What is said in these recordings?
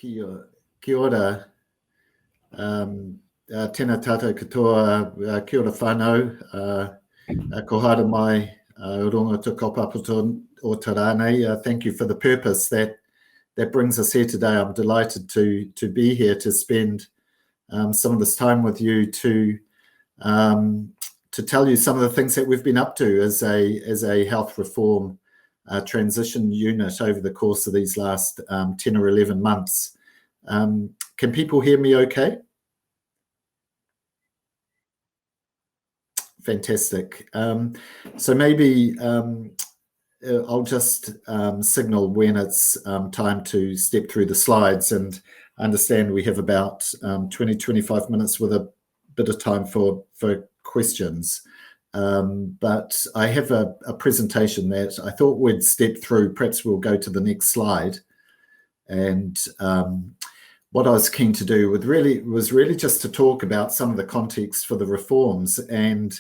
Kia ora. Tēnā tātou katoa, kia ora whānau, ko haere mai, runga te kaupapa o te rānei. Thank you for the purpose that brings us here today. I'm delighted to be here to spend some of this time with you to tell you some of the things that we've been up to as a health reform transition unit over the course of these last 10 or 11 months. Can people hear me okay? Fantastic. So maybe I'll just signal when it's time to step through the slides, and I understand we have about 20-25 minutes with a bit of time for questions. But I have a presentation that I thought we'd step through. Perhaps we'll go to the next slide. And what I was keen to do was really just to talk about some of the context for the reforms. And,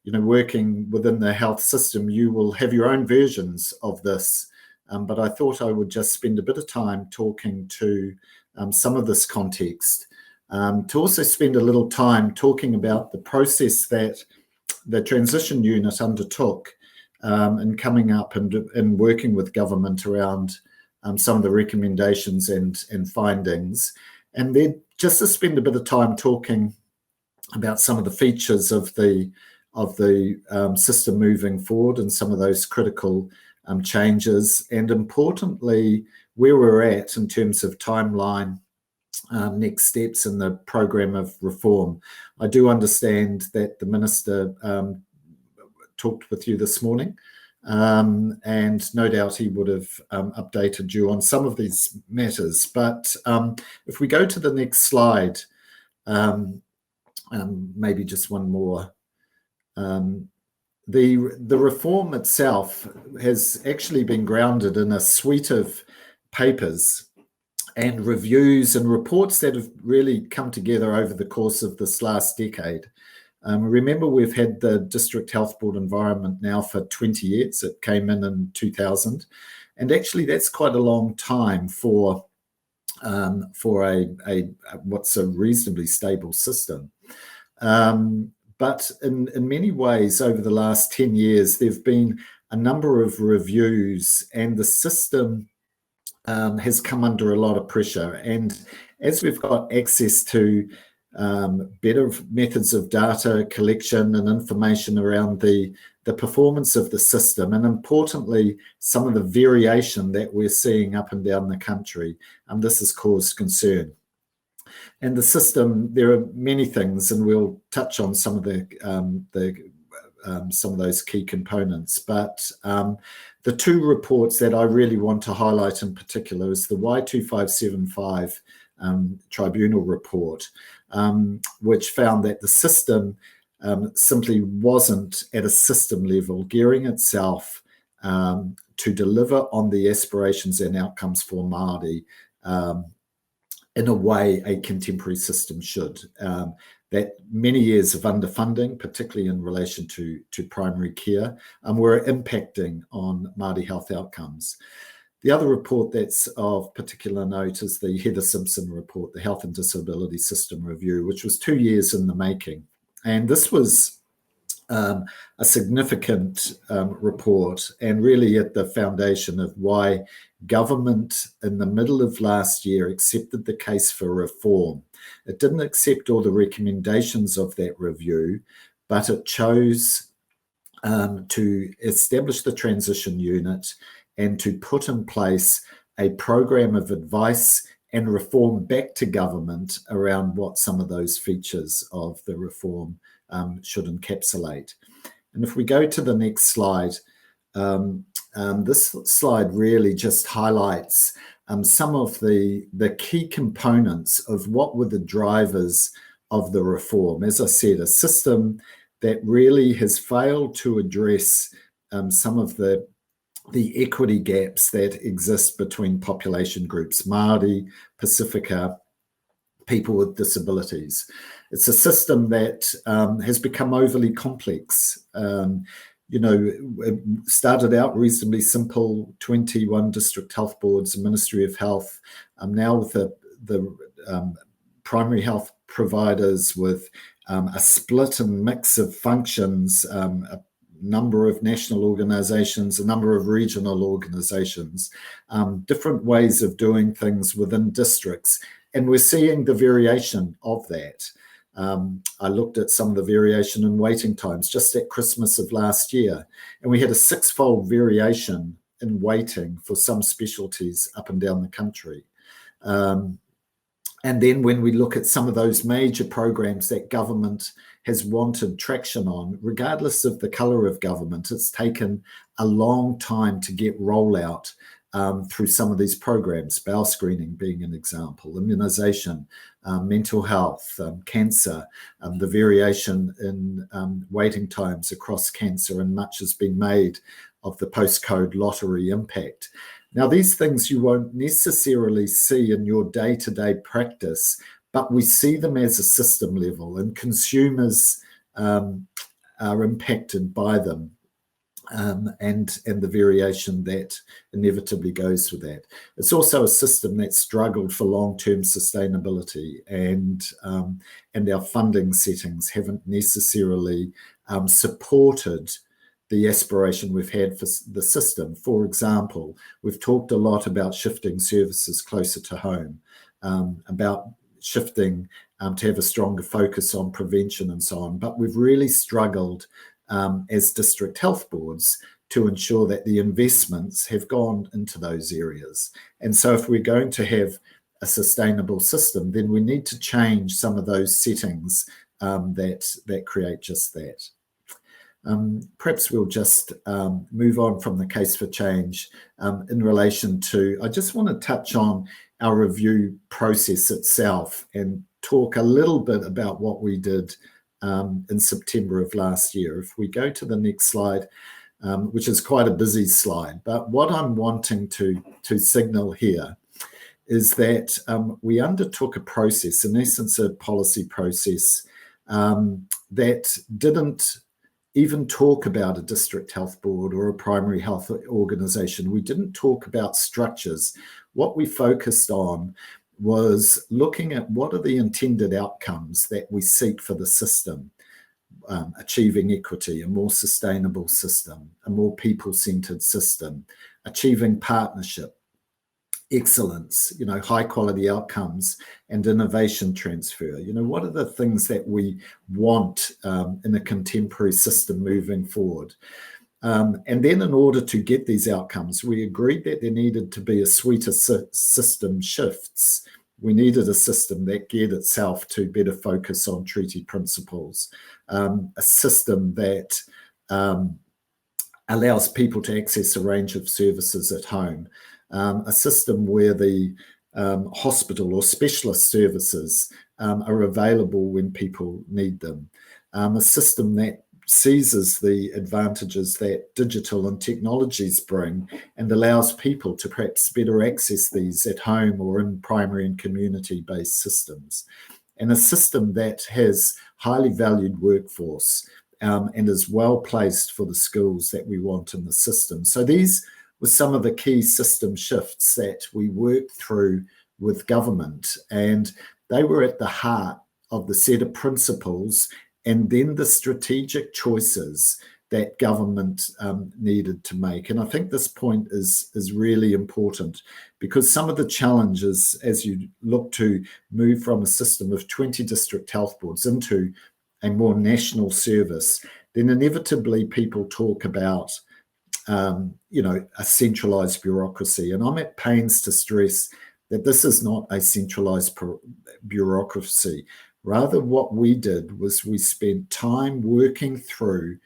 you know, working within the health system, you will have your own versions of this. But I thought I would just spend a bit of time talking to some of this context, to also spend a little time talking about the process that the transition unit undertook in coming up and working with government around some of the recommendations and findings, and then just to spend a bit of time talking about some of the features of the system moving forward and some of those critical changes, and importantly where we're at in terms of timeline, next steps in the program of reform. I do understand that the Minister talked with you this morning, and no doubt he would have updated you on some of these matters. But if we go to the next slide, maybe just one more. The reform itself has actually been grounded in a suite of papers and reviews and reports that have really come together over the course of this last decade. Remember, we've had the District Health Board Environment now for 20 years. It came in 2000. And actually, that's quite a long time for what's a reasonably stable system. But in many ways, over the last 10 years, there have been a number of reviews, and the system has come under a lot of pressure. And as we've got access to better methods of data collection and information around the performance of the system, and importantly, some of the variation that we're seeing up and down the country, this has caused concern. And the system, there are many things, and we'll touch on some of some of those key components. But the two reports that I really want to highlight in particular is the Y2575 Tribunal report, which found that the system simply wasn't at a system level gearing itself to deliver on the aspirations and outcomes for Māori in a way a contemporary system should. That many years of underfunding, particularly in relation to primary care, were impacting on Māori health outcomes. The other report that's of particular note is the Heather Simpson report, the Health and Disability System Review, which was 2 years in the making. And this was a significant report, and really at the foundation of why government in the middle of last year accepted the case for reform. It didn't accept all the recommendations of that review, but it chose to establish the transition unit and to put in place a program of advice and reform back to government around what some of those features of the reform should encapsulate. And if we go to the next slide, this slide really just highlights some of the key components of what were the drivers of the reform. As I said, a system that really has failed to address some of the equity gaps that exist between population groups, Māori, Pacifica, people with disabilities. It's a system that has become overly complex. You know, it started out reasonably simple, 21 district health boards, a Ministry of Health. Now with primary health providers with a split and mix of functions, a number of national organisations, a number of regional organisations, different ways of doing things within districts. And we're seeing the variation of that. I looked at some of the variation in waiting times just at Christmas of last year, and we had a 6-fold variation in waiting for some specialties up and down the country. And then when we look at some of those major programs that government has wanted traction on, regardless of the colour of government, it's taken a long time to get rollout through some of these programs, bowel screening being an example, immunisation, mental health, cancer, the variation in waiting times across cancer, and much has been made of the postcode lottery impact. Now, these things you won't necessarily see in your day-to-day practice, but we see them as a system level, and consumers are impacted by them, and the variation that inevitably goes with that. It's also a system that struggled for long-term sustainability, and our funding settings haven't necessarily supported the aspiration we've had for the system. For example, we've talked a lot about shifting services closer to home, about shifting to have a stronger focus on prevention and so on, but we've really struggled as district health boards to ensure that the investments have gone into those areas. And so if we're going to have a sustainable system, then we need to change some of those settings that create just that. Perhaps we'll just move on from the case for change in relation to, I just want to touch on our review process itself and talk a little bit about what we did in September of last year. If we go to the next slide, which is quite a busy slide, but what I'm wanting to signal here is that we undertook a process, in essence a policy process, that didn't even talk about a district health board or a primary health organisation. We didn't talk about structures. What we focused on was looking at what are the intended outcomes that we seek for the system, achieving equity, a more sustainable system, a more people-centred system, achieving partnership, excellence, high quality outcomes and innovation transfer. What are the things that we want in a contemporary system moving forward? And then in order to get these outcomes, we agreed that there needed to be a suite of system shifts. We needed a system that geared itself to better focus on treaty principles, a system that allows people to access a range of services at home, a system where the hospital or specialist services are available when people need them, a system that seizes the advantages that digital and technologies bring and allows people to perhaps better access these at home or in primary and community-based systems, and a system that has highly valued workforce and is well placed for the skills that we want in the system. So these were some of the key system shifts that we worked through with government, and they were at the heart of the set of principles and then the strategic choices that government needed to make. And I think this point is really important, because some of the challenges as you look to move from a system of 20 district health boards into a more national service, then inevitably people talk about a centralised bureaucracy. And I'm at pains to stress that this is not a centralised bureaucracy. Rather, what we did was we spent time working through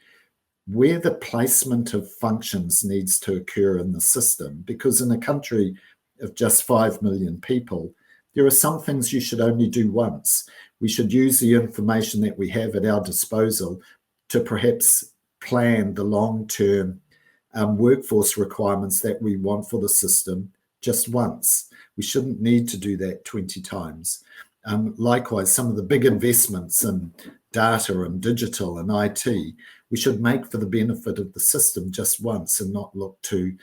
where the placement of functions needs to occur in the system, because in a country of just 5 million people, there are some things you should only do once. We should use the information that we have at our disposal to perhaps plan the long-term workforce requirements that we want for the system just once. We shouldn't need to do that 20 times. Likewise, some of the big investments in data and digital and IT, we should make for the benefit of the system just once and not look to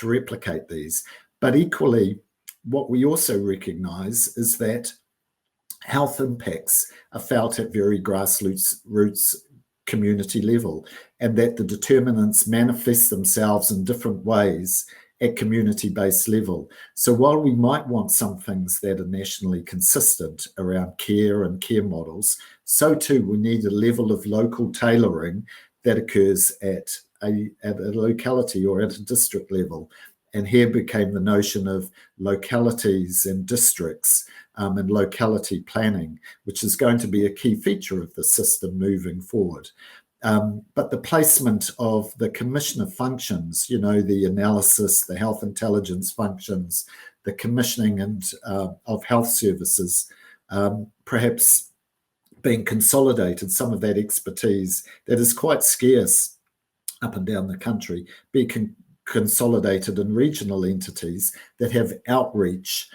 replicate these. But equally, what we also recognise is that health impacts are felt at very grassroots community level, and that the determinants manifest themselves in different ways at community-based level. So while we might want some things that are nationally consistent around care and care models, so too we need a level of local tailoring that occurs at a locality or at a district level. And here became the notion of localities and districts and locality planning, which is going to be a key feature of the system moving forward. But the placement of the commissioner functions, the analysis, the health intelligence functions, the commissioning and of health services, perhaps being consolidated, some of that expertise that is quite scarce up and down the country, be consolidated in regional entities that have outreach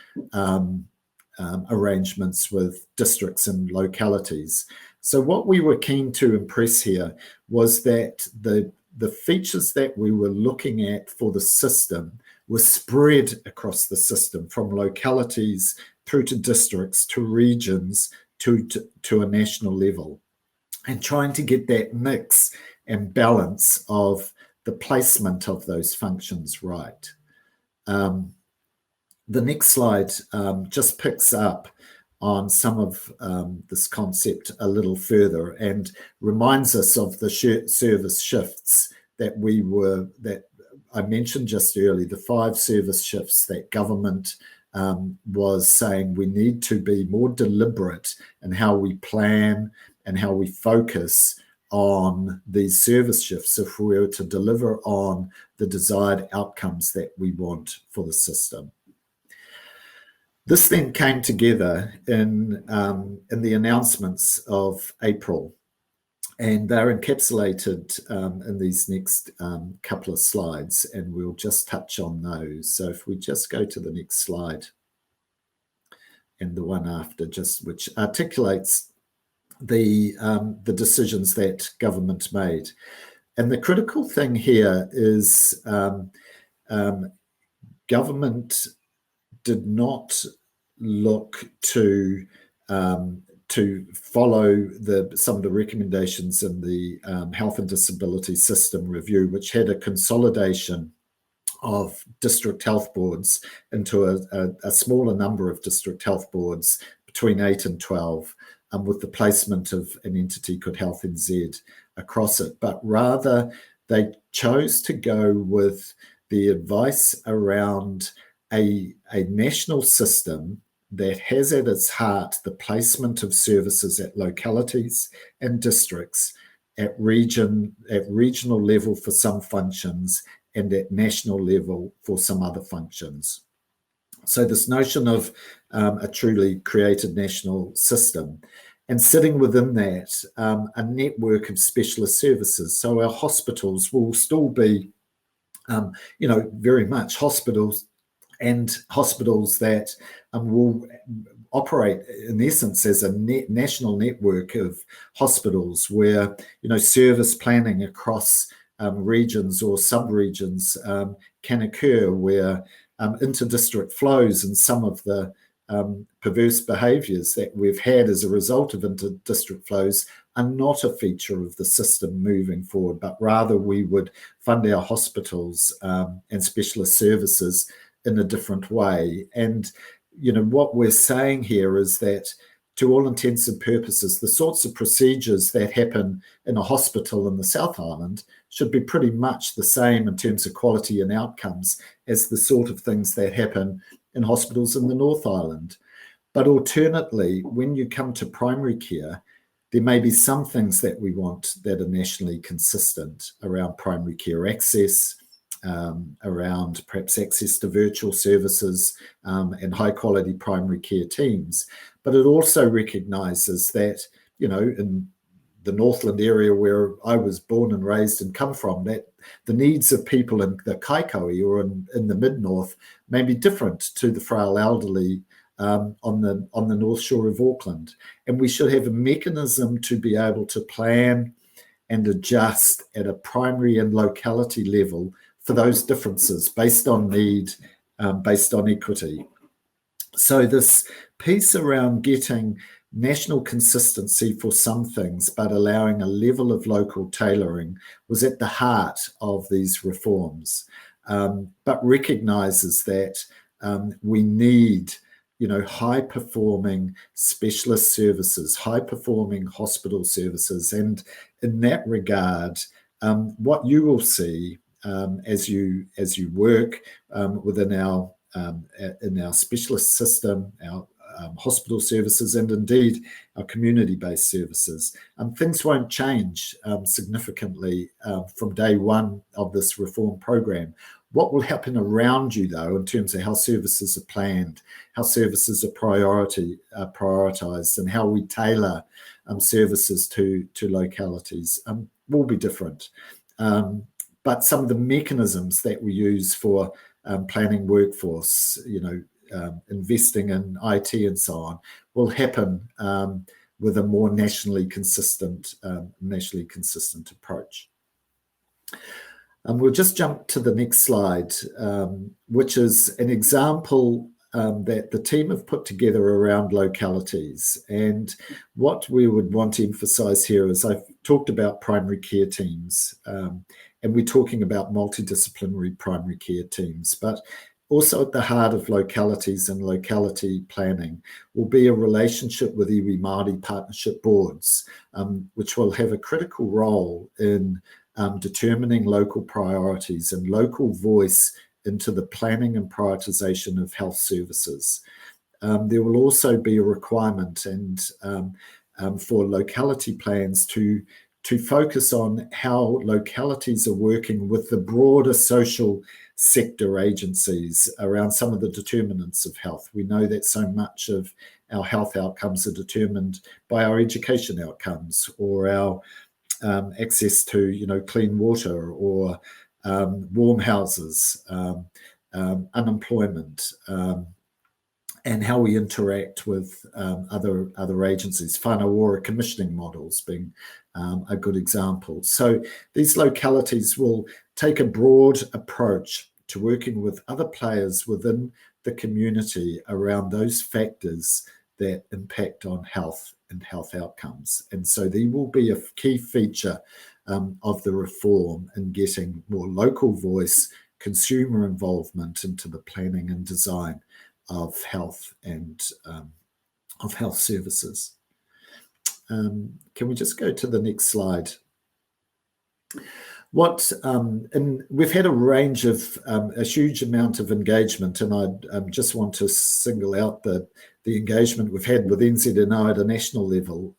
arrangements with districts and localities. So what we were keen to impress here was that the features that we were looking at for the system were spread across the system, from localities through to districts, to regions, to a national level, and trying to get that mix and balance of the placement of those functions right. The next slide just picks up on some of this concept a little further and reminds us of the service shifts that I mentioned just earlier, the 5 service shifts that government was saying we need to be more deliberate in how we plan and how we focus on these service shifts if we were to deliver on the desired outcomes that we want for the system. This then came together in the announcements of April, and they're encapsulated in these next couple of slides, and we'll just touch on those. So if we just go to the next slide, and the one after, which articulates the decisions that government made. And the critical thing here is government did not look to follow some of the recommendations in the Health and Disability System Review, which had a consolidation of district health boards into a smaller number of district health boards, between 8 and 12, with the placement of an entity called Health NZ across it. But rather, they chose to go with the advice around a national system that has at its heart the placement of services at localities and districts, at regional level for some functions, and at national level for some other functions. So this notion of a truly created national system, and sitting within that, a network of specialist services. So our hospitals will still be, very much hospitals, and hospitals that will operate in essence as a national network of hospitals where, service planning across regions or sub-regions can occur, where inter-district flows and some of the perverse behaviours that we've had as a result of inter-district flows are not a feature of the system moving forward, but rather we would fund our hospitals and specialist services in a different way. And, what we're saying here is that, to all intents and purposes, the sorts of procedures that happen in a hospital in the South Island should be pretty much the same in terms of quality and outcomes as the sort of things that happen in hospitals in the North Island. But alternately, when you come to primary care, there may be some things that we want that are nationally consistent around primary care access, around perhaps access to virtual services and high quality primary care teams. But it also recognises that, in the Northland area where I was born and raised and come from, that the needs of people in the Kaikoui or in the mid-north may be different to the frail elderly on the North Shore of Auckland. And we should have a mechanism to be able to plan and adjust at a primary and locality level for those differences based on need, based on equity. So this piece around getting national consistency for some things, but allowing a level of local tailoring was at the heart of these reforms, but recognises that we need high-performing specialist services, high-performing hospital services. And in that regard, what you will see as you work within our in our specialist system, our hospital services, and indeed our community-based services, things won't change significantly from day one of this reform program. What will happen around you, though, in terms of how services are planned, how services are prioritised, and how we tailor services to localities will be different. But some of the mechanisms that we use for planning workforce, investing in IT and so on, will happen with a more nationally consistent approach. We'll just jump to the next slide, which is an example that the team have put together around localities. And what we would want to emphasise here is I've talked about primary care teams, and we're talking about multidisciplinary primary care teams, but also at the heart of localities and locality planning will be a relationship with iwi Māori partnership boards, which will have a critical role in determining local priorities and local voice into the planning and prioritisation of health services. There will also be a requirement and for locality plans to focus on how localities are working with the broader social sector agencies around some of the determinants of health. We know that so much of our health outcomes are determined by our education outcomes or our access to clean water or warm houses, unemployment, and how we interact with other agencies. Whānau ora commissioning models being a good example. So these localities will take a broad approach to working with other players within the community around those factors that impact on health and health outcomes. And so they will be a key feature of the reform in getting more local voice, consumer involvement into the planning and design of health and of health services. Can we just go to the next slide? And we've had a range of a huge amount of engagement, and I just want to single out the engagement we've had with NZNO at a national level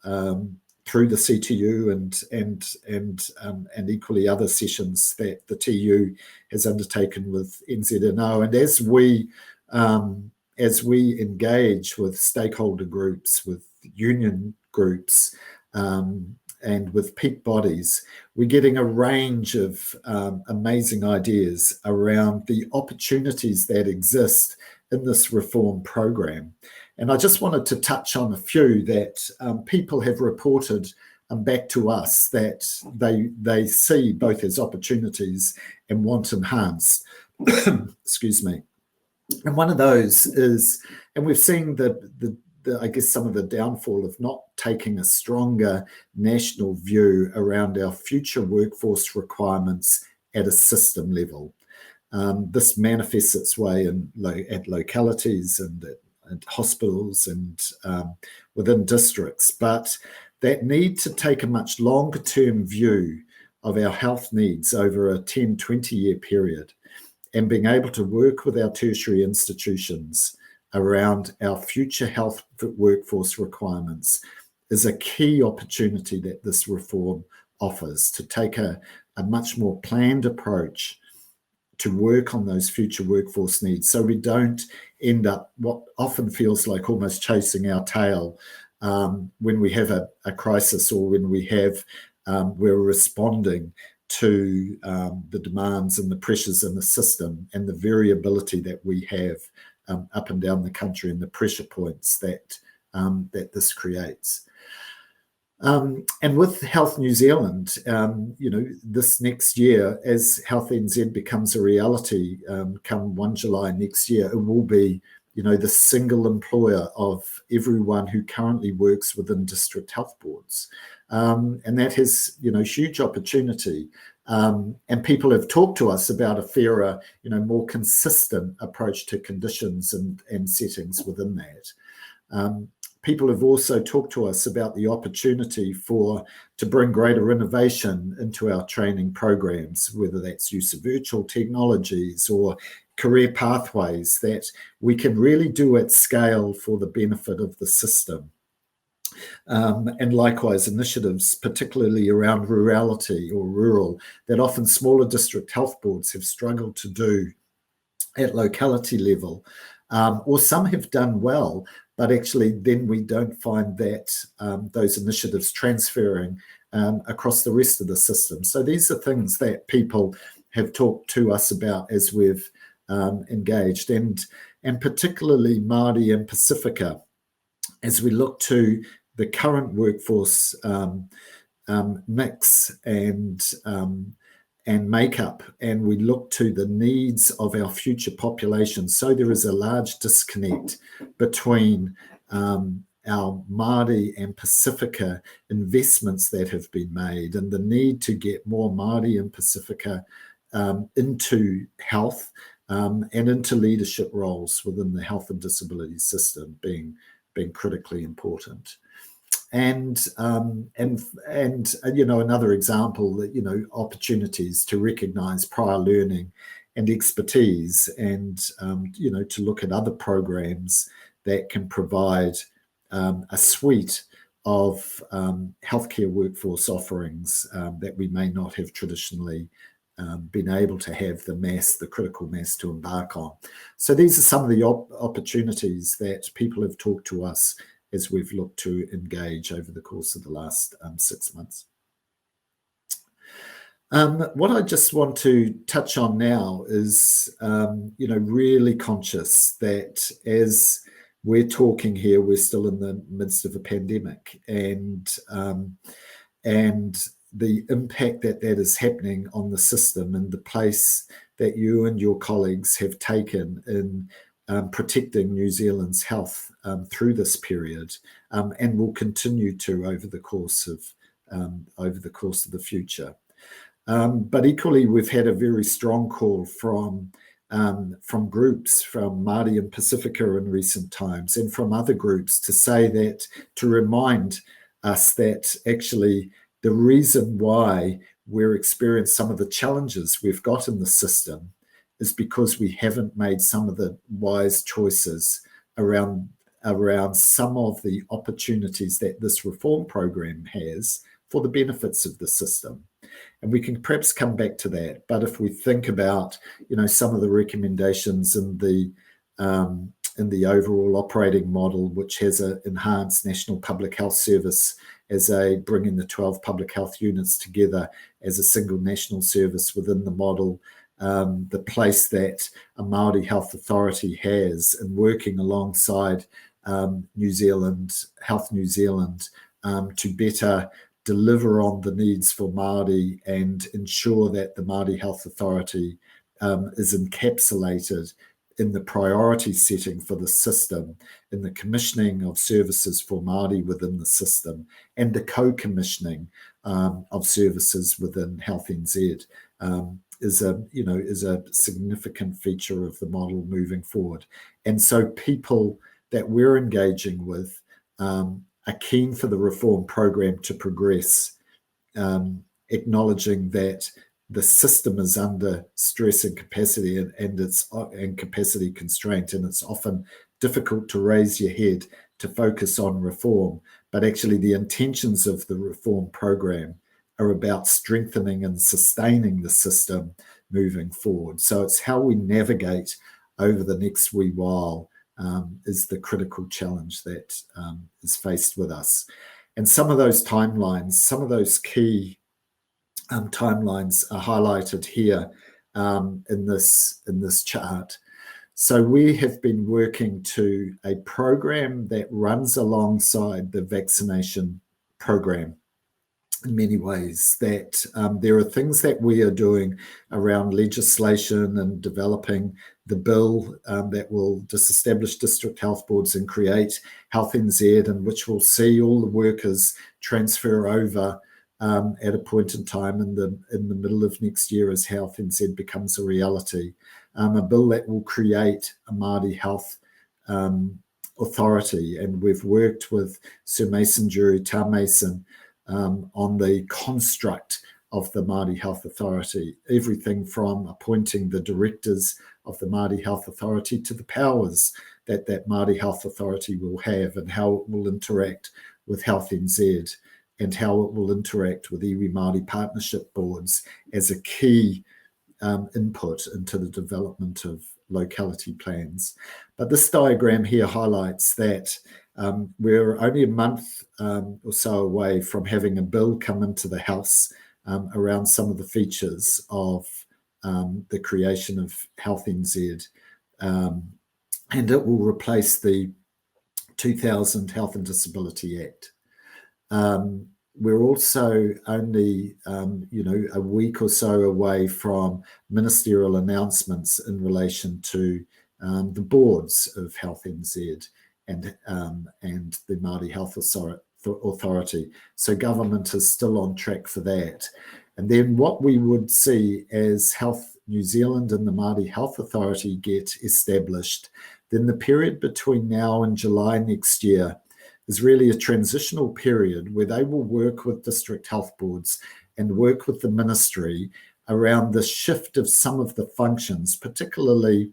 through the CTU and equally other sessions that the TU has undertaken with NZNO. And as we engage with stakeholder groups, with union groups, and with peak bodies, we're getting a range of amazing ideas around the opportunities that exist in this reform program. And I just wanted to touch on a few that people have reported back to us that they see both as opportunities and want enhanced. Excuse me. And one of those is, and we've seen I guess some of the downfall of not taking a stronger national view around our future workforce requirements at a system level. This manifests its way at localities and at hospitals and within districts, but that need to take a much longer term view of our health needs over a 10, 20-year period and being able to work with our tertiary institutions around our future health workforce requirements is a key opportunity that this reform offers to take a much more planned approach to work on those future workforce needs, so we don't end up what often feels like almost chasing our tail when we have a crisis or when we're responding to the demands and the pressures in the system and the variability that we have up and down the country and the pressure points that this creates. And with Health New Zealand, this next year, as Health NZ becomes a reality, come 1 July next year, it will be the single employer of everyone who currently works within district health boards. And that has, huge opportunity. And people have talked to us about a fairer, more consistent approach to conditions and settings within that. People have also talked to us about the opportunity to bring greater innovation into our training programs, whether that's use of virtual technologies or career pathways that we can really do at scale for the benefit of the system. And likewise, initiatives, particularly around rurality or rural, that often smaller district health boards have struggled to do at locality level, or some have done well, but actually then we don't find that those initiatives transferring across the rest of the system. So these are things that people have talked to us about as we've engaged, and particularly Māori and Pacifica, as we look to the current workforce mix and makeup, and we look to the needs of our future population. So there is a large disconnect between our Māori and Pacifica investments that have been made and the need to get more Māori and Pacifica into health and into leadership roles within the health and disability system being critically important. And another example that, opportunities to recognise prior learning and expertise, and to look at other programs that can provide a suite of healthcare workforce offerings that we may not have traditionally been able to have the critical mass to embark on. So these are some of the opportunities that people have talked to us as we've looked to engage over the course of the last 6 months. What I just want to touch on now is, really conscious that as we're talking here, we're still in the midst of a pandemic, and the impact that is happening on the system and the place that you and your colleagues have taken in protecting New Zealand's health through this period, and will continue to over the course of the future. But equally, we've had a very strong call from groups, from Māori and Pacifica in recent times, and from other groups to remind us that actually the reason why we're experiencing some of the challenges we've got in the system is because we haven't made some of the wise choices around some of the opportunities that this reform program has for the benefits of the system. And we can perhaps come back to that. But if we think about, some of the recommendations in the overall operating model, which has an enhanced national public health service as bringing the 12 public health units together as a single national service within the model, the place that a Māori Health Authority has in working alongside New Zealand, Health New Zealand, to better deliver on the needs for Māori and ensure that the Māori Health Authority is encapsulated in the priority setting for the system, in the commissioning of services for Māori within the system, and the co-commissioning of services within Health NZ is a significant feature of the model moving forward. And so people that we're engaging with are keen for the reform program to progress, acknowledging that the system is under stress and capacity and capacity constraint, and it's often difficult to raise your head to focus on reform. But actually the intentions of the reform program are about strengthening and sustaining the system moving forward. So it's how we navigate over the next wee while is the critical challenge that is faced with us. And some of those timelines, some of those key timelines are highlighted here in this chart. So we have been working to a program that runs alongside the vaccination program. in many ways, that there are things that we are doing around legislation and developing the bill that will disestablish district health boards and create Health NZ, and which will see all the workers transfer over at a point in time in the middle of next year as Health NZ becomes a reality. A bill that will create a Māori health authority, and we've worked with Sir Mason Jury, Tā Mason, on the construct of the Māori Health Authority, everything from appointing the directors of the Māori Health Authority to the powers that Māori Health Authority will have, and how it will interact with Health NZ, and how it will interact with iwi Māori partnership boards as a key input into the development of locality plans. But this diagram here highlights that we're only a month or so away from having a bill come into the House around some of the features of the creation of Health NZ, and it will replace the 2000 Health and Disability Act. We're also only, a week or so away from ministerial announcements in relation to the boards of Health NZ and the Māori Health Authority. So government is still on track for that. And then what we would see as Health New Zealand and the Māori Health Authority get established, then the period between now and July next year is really a transitional period where they will work with district health boards and work with the ministry around the shift of some of the functions, particularly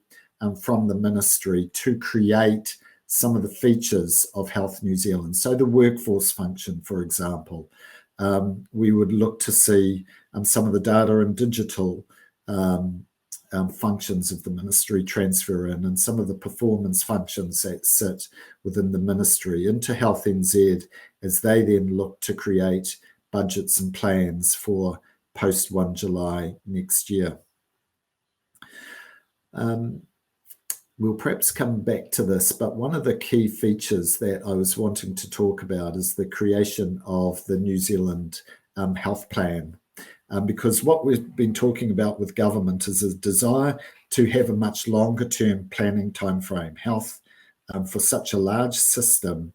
from the ministry, to create some of the features of Health New Zealand. So the workforce function, for example, we would look to see some of the data and digital functions of the ministry transfer in, and some of the performance functions that sit within the ministry into Health NZ as they then look to create budgets and plans for post 1 July next year. We'll perhaps come back to this, but one of the key features that I was wanting to talk about is the creation of the New Zealand Health Plan. Because what we've been talking about with government is a desire to have a much longer term planning timeframe. Health, for such a large system,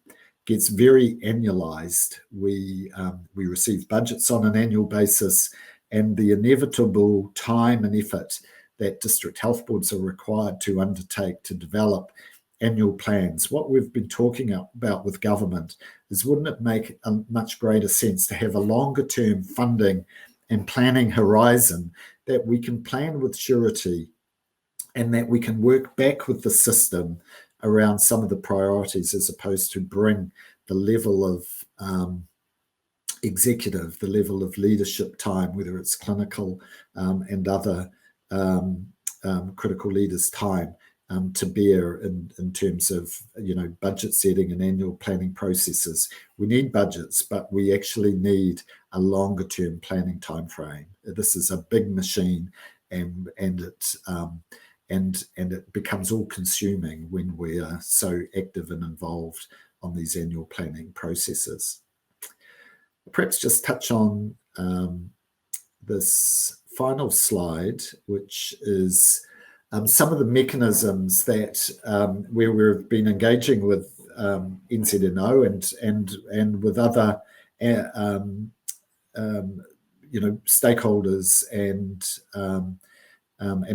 gets very annualized. We receive budgets on an annual basis, and the inevitable time and effort that district health boards are required to undertake to develop annual plans. What we've been talking about with government is, wouldn't it make a much greater sense to have a longer term funding and planning horizon that we can plan with surety, and that we can work back with the system around some of the priorities, as opposed to bring the level of executive, the level of leadership time, whether it's clinical and other critical leaders' time, to bear in terms of budget setting and annual planning processes. We need budgets, but we actually need a longer term planning time frame. This is a big machine, and it becomes all consuming when we are so active and involved on these annual planning processes. Perhaps just touch on this final slide, which is some of the mechanisms that where we've been engaging with NZNO and with other stakeholders and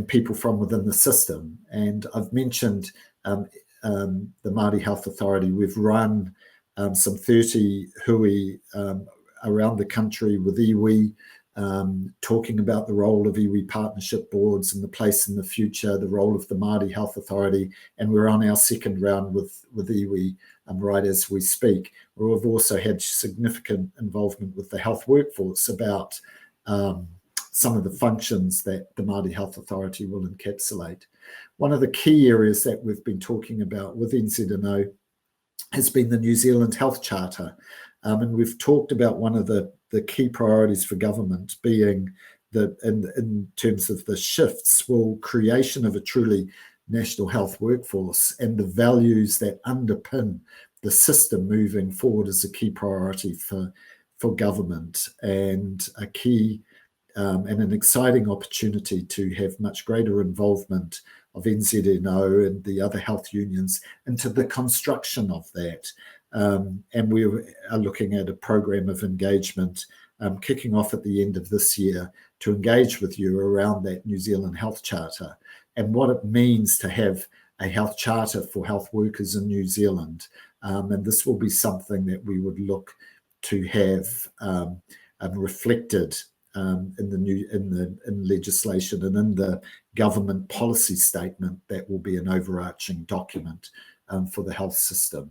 people from within the system. And I've mentioned the Māori Health Authority. We've run some 30 hui around the country with iwi, talking about the role of iwi partnership boards and the place in the future, the role of the Māori Health Authority, and we're on our second round with iwi right as we speak. We've also had significant involvement with the health workforce about some of the functions that the Māori Health Authority will encapsulate. One of the key areas that we've been talking about with NZNO has been the New Zealand Health Charter. And we've talked about one of the key priorities for government being that in terms of the shifts, creation of a truly national health workforce and the values that underpin the system moving forward is a key priority for for government, and a key and an exciting opportunity to have much greater involvement of NZNO and the other health unions into the construction of that. And we are looking at a program of engagement kicking off at the end of this year to engage with you around that New Zealand Health Charter and what it means to have a health charter for health workers in New Zealand. And this will be something that we would look to have reflected in legislation and in the government policy statement that will be an overarching document for the health system.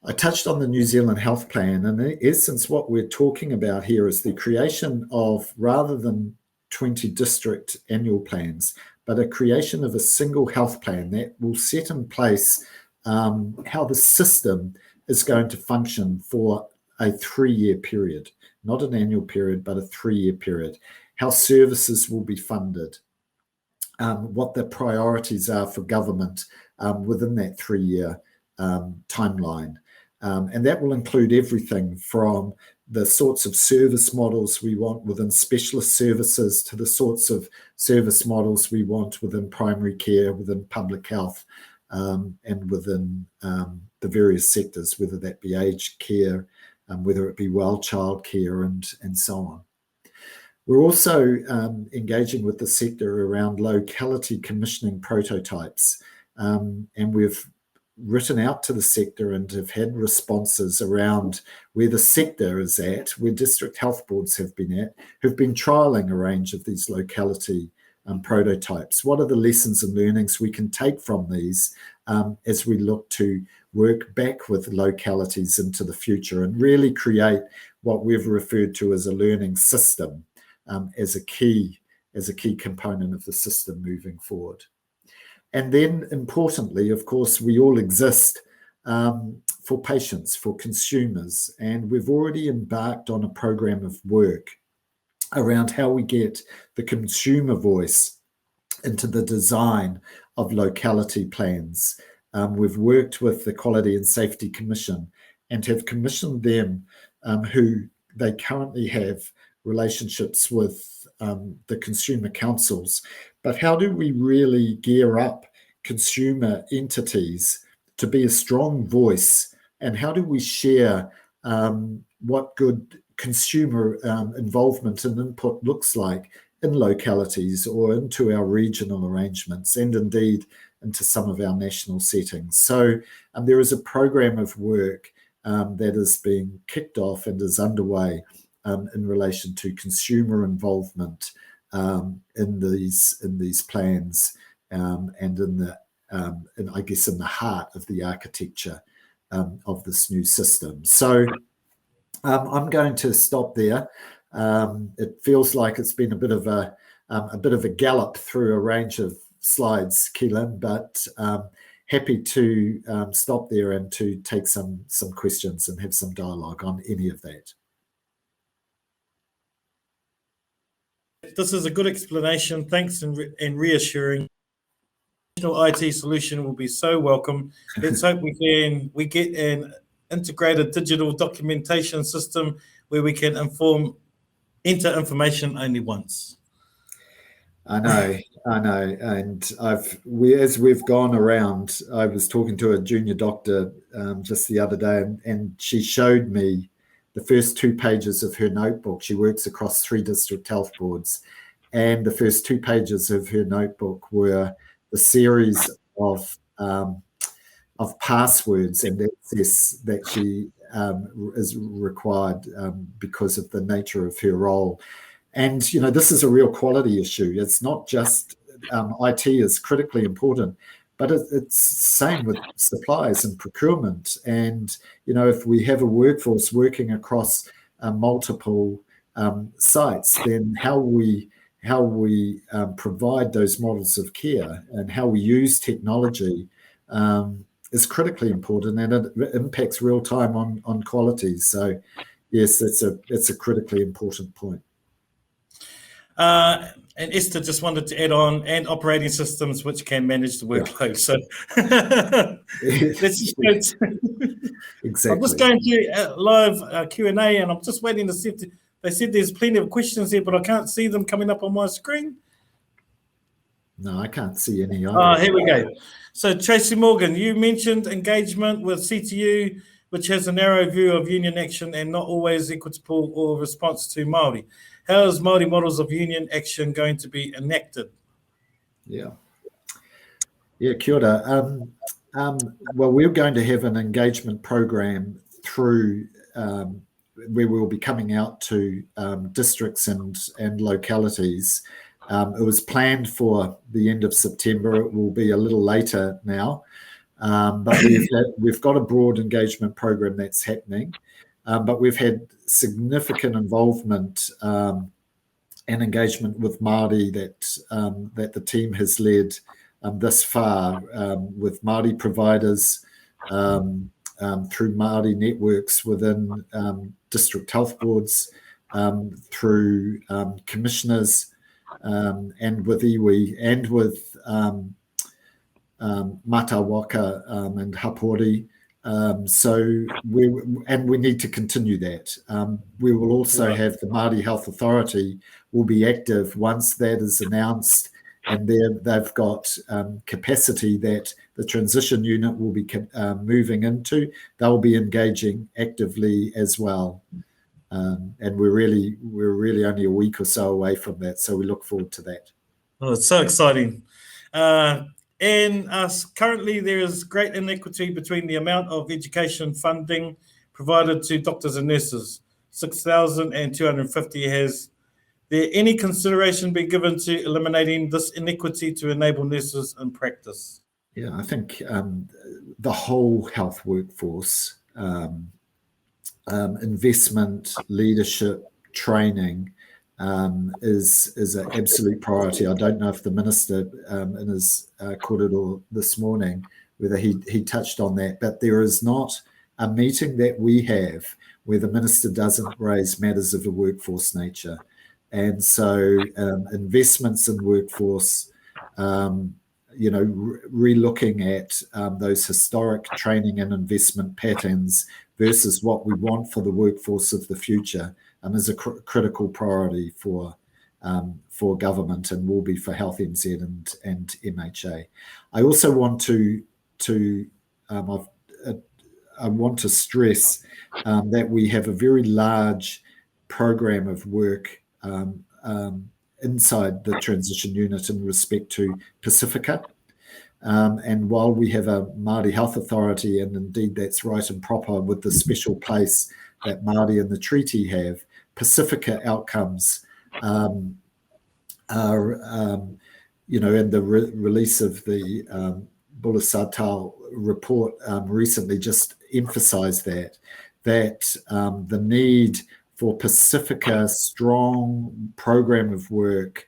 I touched on the New Zealand Health Plan, and in essence what we're talking about here is the creation of, rather than 20 district annual plans, but a creation of a single health plan that will set in place how the system is going to function for a 3-year period, not an annual period, but a 3-year period, how services will be funded, what the priorities are for government within that 3-year timeline. And that will include everything from the sorts of service models we want within specialist services to the sorts of service models we want within primary care, within public health, and within the various sectors, whether that be aged care, whether it be well child care, and so on. We're also engaging with the sector around locality commissioning prototypes, and we've written out to the sector and have had responses around where the sector is at, where district health boards have been at, who've been trialling a range of these locality prototypes. What are the lessons and learnings we can take from these as we look to work back with localities into the future and really create what we've referred to as a learning system as a key component of the system moving forward. And then importantly, of course, we all exist for patients, for consumers, and we've already embarked on a program of work around how we get the consumer voice into the design of locality plans. We've worked with the Quality and Safety Commission and have commissioned them, who they currently have relationships with the consumer councils. But how do we really gear up consumer entities to be a strong voice, and how do we share what good consumer involvement and input looks like in localities or into our regional arrangements and indeed into some of our national settings. So there is a program of work that is being kicked off and is underway in relation to consumer involvement in these plans and in I guess in the heart of the architecture of this new system. So I'm going to stop there. It feels like it's been a bit of a gallop through a range of slides, Keelan, but happy to stop there and to take some questions and have some dialogue on any of that. This is a good explanation. Thanks and reassuring. National IT solution will be so welcome. Let's hope we get an integrated digital documentation system where we can enter information only once. I know, and as we've gone around, I was talking to a junior doctor just the other day, and she showed me the first 2 pages of her notebook. She works across 3 district health boards, and the first 2 pages of her notebook were the series of passwords and access that she is required because of the nature of her role. And, this is a real quality issue. It's not just IT is critically important, but it's the same with supplies and procurement. And, if we have a workforce working across multiple sites, then how we provide those models of care and how we use technology is critically important, and it impacts real time on quality. So, yes, it's a critically important point. And Esther just wanted to add on, and operating systems which can manage the workload. So let's just go to, Exactly. I'm just going to live Q&A, and I'm just waiting to see if they said there's plenty of questions here, but I can't see them coming up on my screen. No, I can't see any either. Here we go. So Tracy Morgan, you mentioned engagement with CTU, which has a narrow view of union action and not always equitable or response to Māori. How is Māori models of union action going to be enacted? Yeah, kia ora. Well, we're going to have an engagement program through where we'll be coming out to districts and localities. It was planned for the end of September. It will be a little later now, but we've got a broad engagement program that's happening. But we've had significant involvement and engagement with Māori that the team has led thus far, with Māori providers, through Māori networks within district health boards, through commissioners, and with iwi, and with Matawaka and Hapori. So we need to continue that. We will also have the Māori Health Authority will be active once that is announced, and they've got capacity that the transition unit will be moving into. They'll be engaging actively as well. And we're really only a week or so away from that, so we look forward to that. Oh, it's so exciting. Currently, there is great inequity between the amount of education funding provided to doctors and nurses. 6,250 has there any consideration been given to eliminating this inequity to enable nurses in practice? Yeah, I think the whole health workforce, investment, leadership, training is an absolute priority. I don't know if the minister in his korero this morning, whether he touched on that, but there is not a meeting that we have where the minister doesn't raise matters of a workforce nature. And so investments in workforce, re-looking at those historic training and investment patterns versus what we want for the workforce of the future is a critical priority for government, and will be for Health NZ and MHA. I also want to stress that we have a very large program of work inside the transition unit in respect to Pacifica. And while we have a Māori Health Authority, and indeed that's right and proper with the special place that Māori and the treaty have, Pacifica outcomes are, and the release of the Bulasatau report recently just emphasised that the need for Pacifica strong program of work,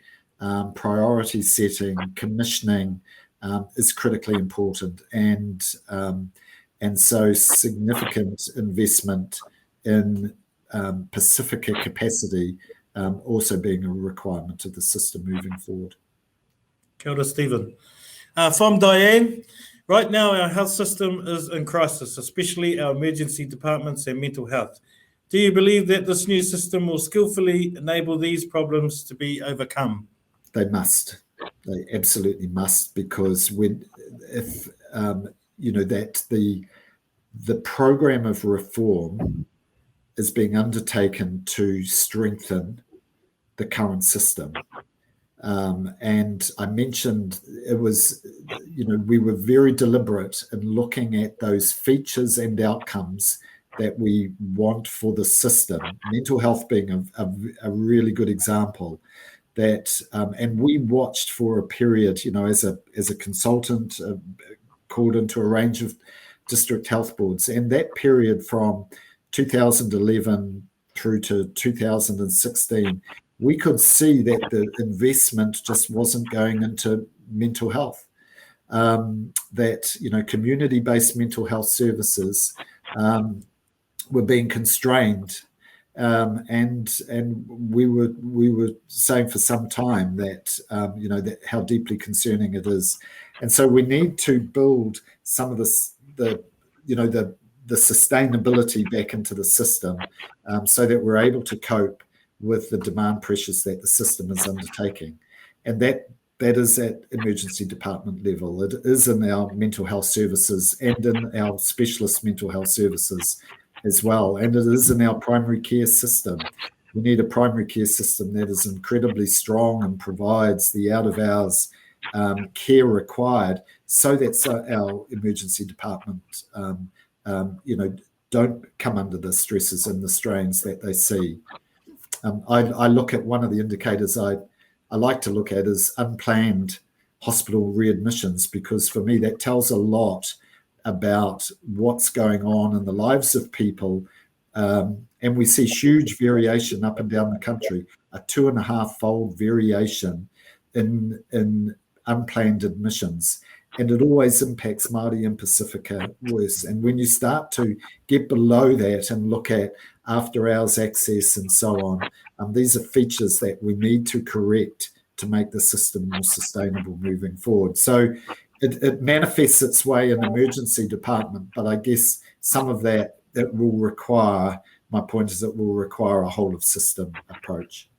priority setting, commissioning is critically important, and so significant investment in Pacifica capacity also being a requirement of the system moving forward. Kia ora, Stephen. From Diane, right now our health system is in crisis, especially our emergency departments and mental health. Do you believe that this new system will skillfully enable these problems to be overcome? They must. They absolutely must, because that the program of reform is being undertaken to strengthen the current system. And I mentioned it was, we were very deliberate in looking at those features and outcomes that we want for the system, mental health being a really good example. That and we watched for a period, as a consultant, called into a range of district health boards, and that period from 2011 through to 2016, we could see that the investment just wasn't going into mental health. That community-based mental health services were being constrained and we were saying for some time that that how deeply concerning it is, and so we need to build some of the sustainability back into the system, so that we're able to cope with the demand pressures that the system is undertaking, and that is at emergency department level. It is in our mental health services and in our specialist mental health services as well, and it is in our primary care system. We need a primary care system that is incredibly strong and provides the out-of-hours care required, so that our emergency department don't come under the stresses and the strains that they see. I look at one of the indicators I like to look at is unplanned hospital readmissions, because for me that tells a lot about what's going on in the lives of people, and we see huge variation up and down the country, a 2.5-fold variation in unplanned admissions, and it always impacts Māori and Pacifica worse. And when you start to get below that and look at after-hours access and so on, these are features that we need to correct to make the system more sustainable moving forward. So it manifests its way in the emergency department, but I guess some of that will require, my point is it will require a whole of system approach.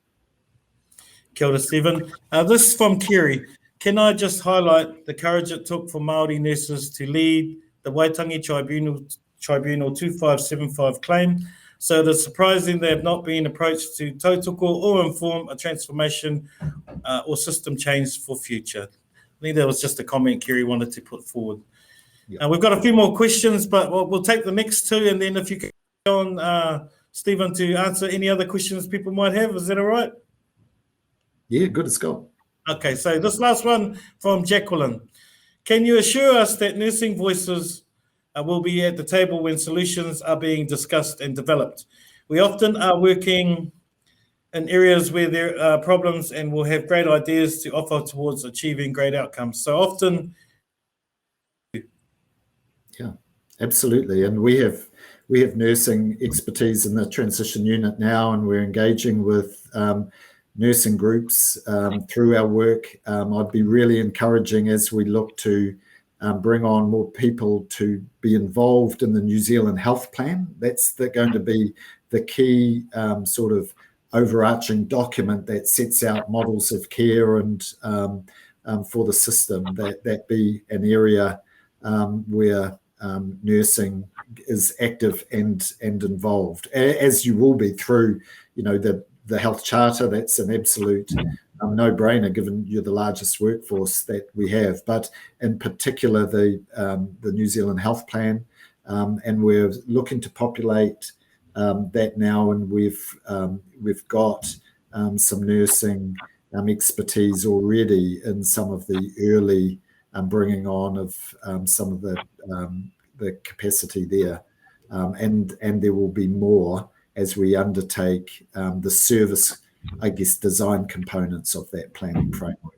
Kia ora, Stephen. This is from Kerry. Can I just highlight the courage it took for Māori nurses to lead the Waitangi Tribunal 2575 claim? So it is surprising they have not been approached to tautoko or inform a transformation or system change for future. I think that was just a comment Kerry wanted to put forward. Yeah. We've got a few more questions, but we'll take the next two, and then if you can go on, Stephen, to answer any other questions people might have. Is that all right? Yeah, good as gold. Okay, so this last one from Jacqueline. Can you assure us that nursing voices will be at the table when solutions are being discussed and developed? We often are working in areas where there are problems and will have great ideas to offer towards achieving great outcomes. So often... Yeah, absolutely. And we have nursing expertise in the transition unit now, and we're engaging with nursing groups through our work. I'd be really encouraging as we look to bring on more people to be involved in the New Zealand Health Plan. That's going to be the key sort of overarching document that sets out models of care and for the system, that be an area where nursing is active and involved, as you will be through, the health charter. That's an absolute no-brainer, given you're the largest workforce that we have, but in particular the New Zealand Health Plan, and we're looking to populate that now, and we've got some nursing expertise already in some of the early bringing on of some of the capacity there, and there will be more as we undertake the service, I guess, design components of that planning framework.